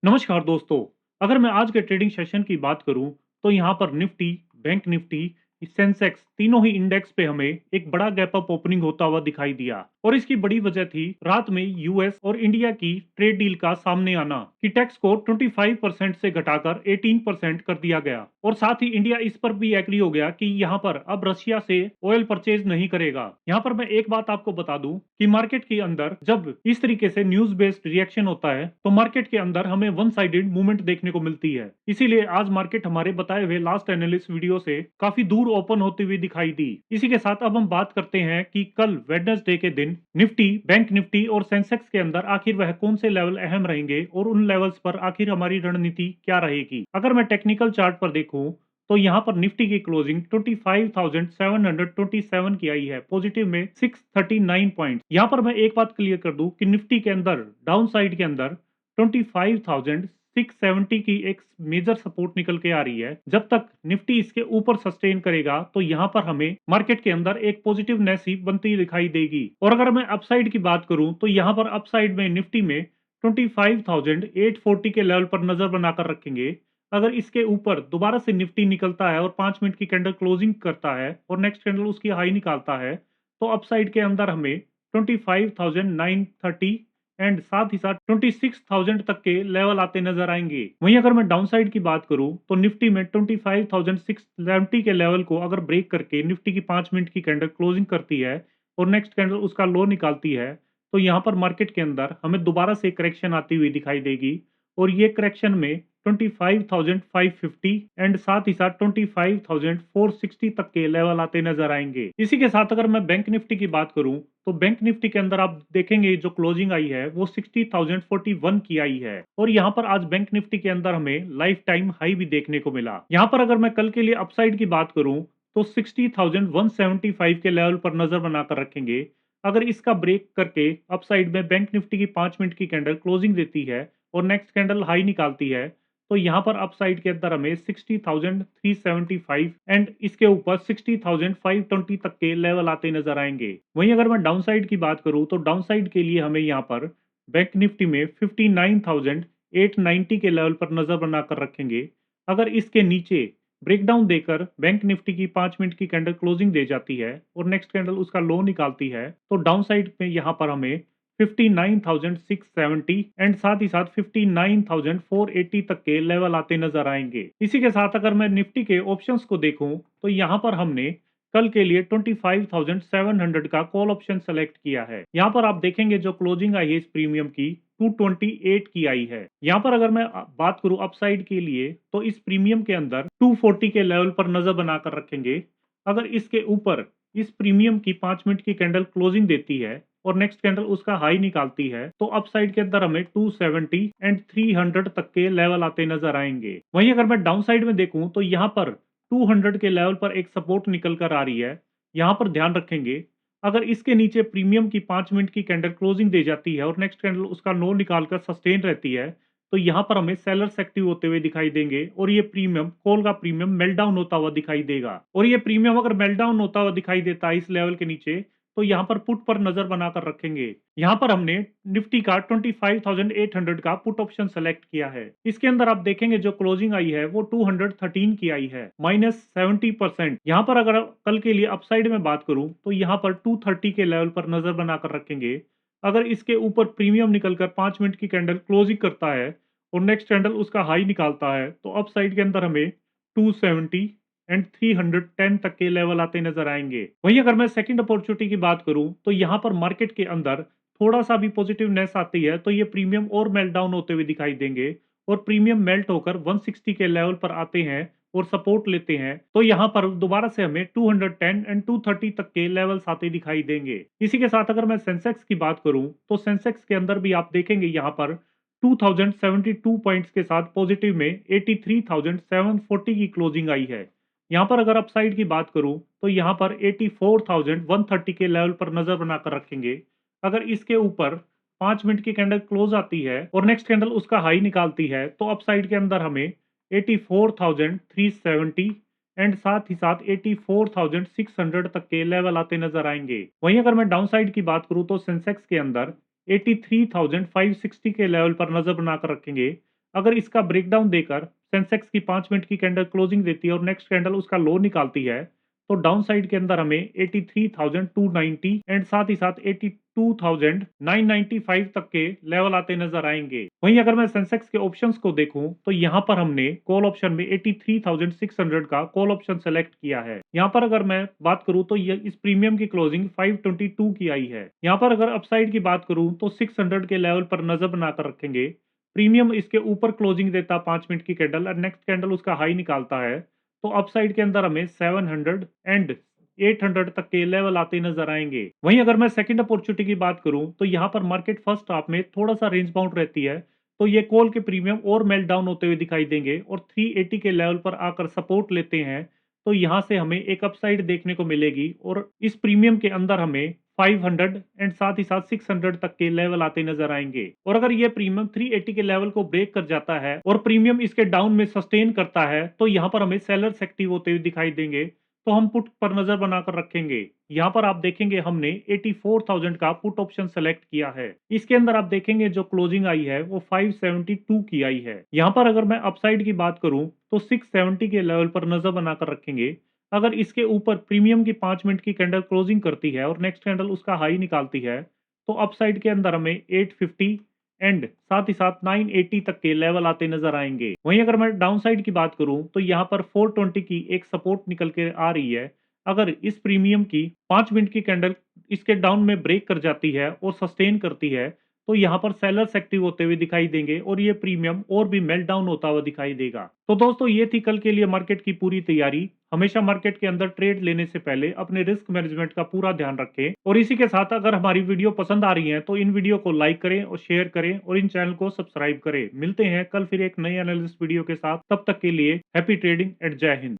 नमस्कार दोस्तों। अगर मैं आज के ट्रेडिंग सेशन की बात करूं तो यहां पर निफ्टी, बैंक निफ्टी, सेंसेक्स तीनों ही इंडेक्स पे हमें एक बड़ा गैप अप ओपनिंग होता हुआ दिखाई दिया और इसकी बड़ी वजह थी रात में यूएस और इंडिया की ट्रेड डील का सामने आना कि टैक्स को 25% से घटाकर 18% कर दिया गया और साथ ही इंडिया इस पर भी एग्री हो गया कि यहां पर अब रशिया से ऑयल परचेज नहीं करेगा। यहां पर मैं एक बात आपको बता दूं कि मार्केट के अंदर जब इस तरीके से न्यूज बेस्ड रिएक्शन होता है तो मार्केट के अंदर हमें वन साइडेड मूवमेंट देखने को मिलती है। इसीलिए आज मार्केट हमारे बताए हुए लास्ट एनालिस्ट वीडियो से काफी दूर ओपन होती हुई दिखाई दी। इसी के साथ अब हम बात करते हैं कि कल वेडनेसडे के दिन निफ्टी, बैंक निफ्टी और सेंसेक्स के अंदर आखिर वह कौन से लेवल अहम रहेंगे और उन लेवल्स पर आखिर हमारी रणनीति क्या रहेगी। अगर मैं टेक्निकल चार्ट पर देखूं तो यहाँ पर निफ्टी की क्लोजिंग 25,727 की आई है, पॉजिटिव में 639 पॉइंट। यहाँ पर मैं एक बात क्लियर कर दूं कि निफ्टी के अंदर डाउन साइड के अंदर 25,670 की एक मेजर सपोर्ट निकल के आ रही है। जब तक निफ्टी इसके ऊपर सस्टेन करेगा तो यहाँ पर हमें मार्केट के अंदर एक पॉजिटिवनेस ही बनती दिखाई देगी। और अगर मैं अपसाइड की बात करूं तो यहाँ पर अपसाइड में निफ्टी में 25,840 के लेवल पर नजर बनाकर रखेंगे। अगर इसके ऊपर दोबारा से निफ्टी निकलता है और 5 मिनट की कैंडल क्लोजिंग करता है और नेक्स्ट कैंडल उसकी हाई निकालता है तो अपसाइड के अंदर हमें 25,930 एंड साथ ही साथ 26,000 तक के लेवल आते नजर आएंगे। वहीं अगर मैं डाउन साइड की बात करूं तो निफ्टी में 25,670 के लेवल को अगर ब्रेक करके निफ्टी की 5 मिनट की कैंडल क्लोजिंग करती है और नेक्स्ट कैंडल उसका लो निकालती है तो यहाँ पर मार्केट के अंदर हमें दोबारा से करेक्शन आती हुई दिखाई देगी और ये करेक्शन में 25,550 एंड साथ ही साथ 25,460 तक के लेवल आते नजर आएंगे। इसी के साथ अगर मैं बैंक निफ्टी की बात करूं तो बैंक निफ्टी के अंदर आप देखेंगे जो क्लोजिंग आई है वो 60,041 की आई है और यहाँ पर आज बैंक निफ्टी के अंदर हमें लाइफ टाइम हाई भी देखने को मिला। यहाँ पर अगर मैं कल के लिए अपसाइड की बात करूं तो 60,175 के लेवल पर नजर बनाकर रखेंगे। अगर इसका ब्रेक करके अपसाइड में बैंक निफ्टी की 5 मिनट की कैंडल क्लोजिंग देती है और नेक्स्ट कैंडल हाई निकालती है तो यहाँ पर अपसाइड के अंदर हमें 60,375 एंड इसके ऊपर 60,520 तक के लेवल आते नजर आएंगे। वहीं अगर मैं डाउन साइड की बात करूं तो डाउन साइड के लिए हमें यहाँ पर बैंक निफ्टी में 59,890 के लेवल पर नजर बनाकर रखेंगे। अगर इसके नीचे ब्रेकडाउन देकर बैंक निफ्टी की 5 मिनट की कैंडल क्लोजिंग दे जाती है और नेक्स्ट कैंडल उसका लो निकालती है तो डाउन साइड में यहाँ पर हमें 59,670 एंड साथ ही साथ 59,480 तक के लेवल आते नजर आएंगे। इसी के साथ अगर मैं निफ्टी के ऑप्शंस को देखूं तो यहाँ पर हमने कल के लिए 25,700 का कॉल ऑप्शन सेलेक्ट किया है। यहाँ पर आप देखेंगे जो क्लोजिंग आई है इस प्रीमियम की 228 की आई है। यहाँ पर अगर मैं बात करूं अपसाइड के लिए तो इस प्रीमियम के अंदर 240 के लेवल पर नजर बनाकर रखेंगे। अगर इसके ऊपर इस प्रीमियम की 5 मिनट की कैंडल क्लोजिंग देती है और नेक्स्ट कैंडल उसका हाई निकालती है तो अपसाइड के अंदर हमें 270 एंड 300 तक के लेवल आते नजर आएंगे। वहीं अगर मैं डाउन साइड में देखूं तो यहाँ पर 200 के लेवल पर एक सपोर्ट निकल कर आ रही है। यहाँ पर ध्यान रखेंगे अगर इसके नीचे प्रीमियम की 5 मिनट की कैंडल क्लोजिंग दे जाती है और नेक्स्ट कैंडल उसका नो निकालकर सस्टेन रहती है तो यहाँ पर हमें सेलर्स एक्टिव होते हुए दिखाई देंगे और ये प्रीमियम कॉल का प्रीमियम मेल्टडाउन होता हुआ दिखाई देगा। और ये प्रीमियम अगर मेल्टडाउन होता हुआ दिखाई देता है इस लेवल के नीचे तो यहाँ पर पुट पर नजर बनाकर रखेंगे। यहाँ पर हमने निफ्टी का 25,800 का पुट ऑप्शन सेलेक्ट किया है। इसके अंदर आप देखेंगे जो क्लोजिंग आई है वो 213 की आई है, -70%। यहाँ पर अगर कल के लिए अपसाइड में बात करूं तो यहाँ पर 230 के लेवल पर नजर बनाकर रखेंगे। अगर इसके ऊपर प्रीमियम निकलकर 5 मिनट की कैंडल क्लोजिंग करता है और नेक्स्ट कैंडल उसका हाई निकालता है तो अप साइड के अंदर हमें 270 एंड 310 तक के लेवल आते नजर आएंगे। वहीं अगर मैं सेकंड अपॉर्चुनिटी की बात करूं तो यहाँ पर मार्केट के अंदर थोड़ा सा भी पॉजिटिवनेस आती है तो ये प्रीमियम और मेल्ट डाउन होते हुए दिखाई देंगे और प्रीमियम मेल्ट होकर 160 के लेवल पर आते हैं और सपोर्ट लेते हैं तो यहाँ पर दोबारा से हमें 210 एंड 230 तक के लेवल्स आते दिखाई देंगे। इसी के साथ अगर मैं सेंसेक्स की बात करूं तो सेंसेक्स के अंदर भी आप देखेंगे यहाँ पर 2072 पॉइंट्स के साथ पॉजिटिव में 83,740 की क्लोजिंग आई है। यहाँ पर अगर अपसाइड की बात करूं तो यहाँ पर 84,130 के लेवल पर नजर बनाकर रखेंगे। अगर इसके ऊपर 5 मिनट की कैंडल क्लोज आती है और नेक्स्ट कैंडल उसका हाई निकालती है तो अपसाइड के अंदर हमें 84,370 एंड साथ ही साथ 84,600 तक के लेवल आते नजर आएंगे। वहीं अगर मैं डाउन साइड की बात करूं तो सेंसेक्स के अंदर 83,560 के लेवल पर नजर बनाकर रखेंगे। अगर इसका ब्रेकडाउन देकर सेंसेक्स की 5 मिनट की कैंडल क्लोजिंग देती है और नेक्स्ट कैंडल उसका लो निकालती है, तो डाउन साइड के अंदर हमें 83,290 एंड साथ ही साथ 82,995 तक के लेवल आते नजर आएंगे। वहीं अगर मैं सेंसेक्स के ऑप्शंस को देखूं तो यहाँ पर हमने कॉल ऑप्शन में 83,600 का कॉल ऑप्शन सेलेक्ट किया है। यहाँ पर अगर मैं बात करूं तो ये इस प्रीमियम की क्लोजिंग 522 की आई है। यहाँ पर अगर अपसाइड की बात करूं तो 600 के लेवल पर नजर बनाकर रखेंगे। प्रीमियम इसके ऊपर क्लोजिंग देता 5 मिनट की कैंडल और नेक्स्ट कैंडल उसका हाई निकालता है, तो अपसाइड के अंदर हमें 700 एंड 800 तक के लेवल आते नजर आएंगे। वहीं अगर मैं सेकंड अपॉर्चुनिटी की बात करूं तो यहां पर मार्केट फर्स्ट हाफ में थोड़ा सा रेंज बाउंड रहती है, तो ये कॉल के प्रीमियम और मेल्ट डाउन होते हुए दिखाई देंगे और 380 के लेवल पर आकर सपोर्ट लेते हैं, तो यहां से हमें एक अपसाइड देखने को मिलेगी और इस प्रीमियम के अंदर हमें 500 एंड साथ ही साथ 600 तक के लेवल आते नजर आएंगे। और अगर ये प्रीमियम 380 के लेवल को ब्रेक कर जाता है और प्रीमियम इसके डाउन में सस्टेन करता है, तो यहाँ पर हमें सेलर्स एक्टिव होते हुए दिखाई देंगे, तो हम पुट पर नजर बनाकर रखेंगे। यहाँ पर आप देखेंगे हमने 84,000 का पुट ऑप्शन सेलेक्ट किया है। इसके अंदर आप देखेंगे जो क्लोजिंग आई है वो 572 की आई है। यहाँ पर अगर मैं अपसाइड की बात करूं तो 670 के लेवल पर नजर बनाकर रखेंगे। अगर इसके ऊपर प्रीमियम की 5 मिनट की कैंडल क्लोजिंग करती है और नेक्स्ट कैंडल उसका हाई निकालती है, तो अपसाइड के अंदर हमें 850 एंड साथ ही साथ 980 तक के लेवल आते नजर आएंगे। वहीं अगर मैं डाउन साइड की बात करूं तो यहाँ पर 420 की एक सपोर्ट निकल के आ रही है। अगर इस प्रीमियम की 5 मिनट की कैंडल इसके डाउन में ब्रेक कर जाती है और सस्टेन करती है, तो यहाँ पर सेलर्स एक्टिव होते हुए दिखाई देंगे और ये प्रीमियम और भी मेल्ट डाउन होता हुआ दिखाई देगा। तो दोस्तों ये थी कल के लिए मार्केट की पूरी तैयारी। हमेशा मार्केट के अंदर ट्रेड लेने से पहले अपने रिस्क मैनेजमेंट का पूरा ध्यान रखें। और इसी के साथ अगर हमारी वीडियो पसंद आ रही है तो इन वीडियो को लाइक करें और शेयर करें और इन चैनल को सब्सक्राइब करें। मिलते हैं कल फिर एक नई एनालिसिस वीडियो के साथ, तब तक के लिए हैप्पी ट्रेडिंग एंड जय हिंद।